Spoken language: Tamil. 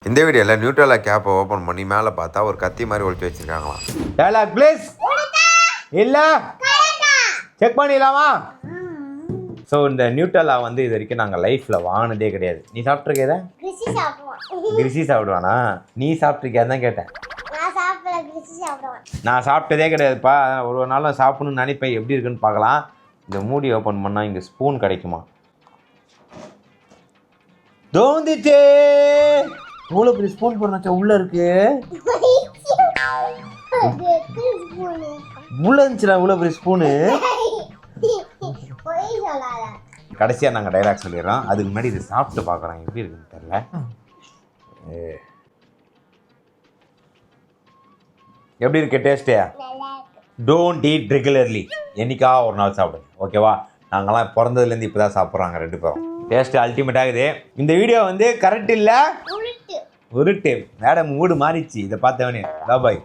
இந்த வீடியோவில் நியூட்ரலா கேப்பை ஓப்பன் பண்ணி மேலே பார்த்தா ஒரு கத்தி மாதிரி ஒழிச்சு வச்சிருக்காங்களாம். Dialogue please. இல்லை செக் பண்ணிடலாமா? ஸோ இந்த நியூட்ரலா வந்து இது வரைக்கும் நாங்கள் லைஃப்பில் வாங்கினதே கிடையாது. நீ சாப்பிட்ருக்கேதா? கிரிசி சாப்பிடுவானா? நீ சாப்பிட்ருக்கியா தான் கேட்டேன். நான் சாப்பிட்டதே கிடையாதுப்பா. ஒரு நாளும் சாப்பிடணும்னு நினைப்பேன். எப்படி இருக்குன்னு பார்க்கலாம். இந்த மூடி ஓப்பன் பண்ணால் இங்கே ஸ்பூன் கிடைக்குமா? தோந்துச்சே. இவ்வளோ பெரிய ஸ்பூன் போடுறா உள்ள இருக்கு. உள்ள இருந்துச்சுடா இவ்வளோ பெரிய ஸ்பூனு. கடைசியாக நாங்கள் டைலாக் சொல்லிடுறோம். அதுக்கு முன்னாடி இது சாப்பிட்டு பார்க்குறோம் எப்படி இருக்குன்னு தெரியல. எப்படி இருக்கு டேஸ்ட்டு? Don't eat regularly. என்னைக்கா ஒரு நாள் சாப்பிடுங்க, ஓகேவா? நாங்களாம் பிறந்ததுலேருந்து இப்போ தான் சாப்பிட்றாங்க 2 பேரும். டேஸ்ட்டு அல்டிமேட் ஆகுது. இந்த வீடியோ வந்து கரெக்ட் இல்லை, உருட்டு. மேடம் மூடு மாறிச்சு இதை பார்த்தவனே. பாய்.